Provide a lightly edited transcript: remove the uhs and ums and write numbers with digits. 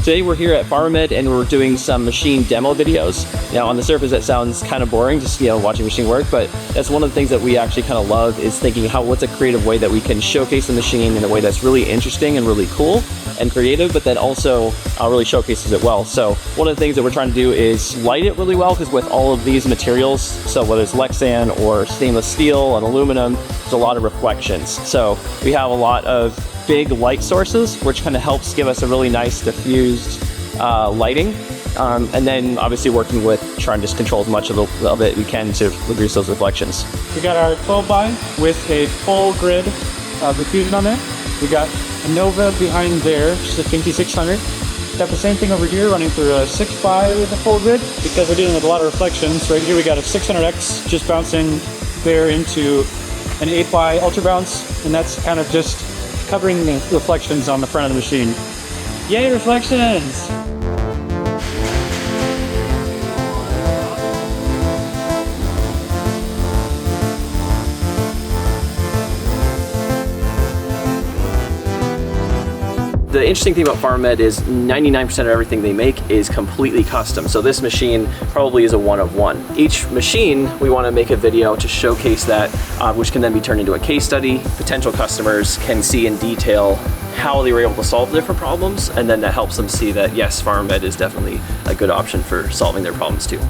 Today we're here at PharmaMed and we're doing some machine demo videos. Now on the surface that sounds kind of boring, just watching a machine work, but that's one of the things that we actually kind of love is thinking what's a creative way that we can showcase the machine in a way that's really interesting and really cool and creative, but then also really showcases it well. So one of the things that we're trying to do is light it really well, because with all of these materials, so whether it's Lexan or stainless steel and aluminum, there's a lot of reflections. So we have a lot of big light sources, which kind of helps give us a really nice diffused lighting. And then obviously working with trying to just control as much of it we can to reduce those reflections. We got our 12 by with a full grid of diffusion on there. We got a Nova behind there, which is a 5600. Got the same thing over here running through a 6 by with a full grid. Because we're dealing with a lot of reflections, right here we got a 600X just bouncing there into an 8 by ultra bounce, and that's kind of just covering the reflections on the front of the machine. Yay, reflections! The interesting thing about PharmaMed is 99% of everything they make is completely custom. So this machine probably is a one of one. Each machine, we want to make a video to showcase that, which can then be turned into a case study. Potential customers can see in detail how they were able to solve different problems, and then that helps them see that yes, PharmaMed is definitely a good option for solving their problems too.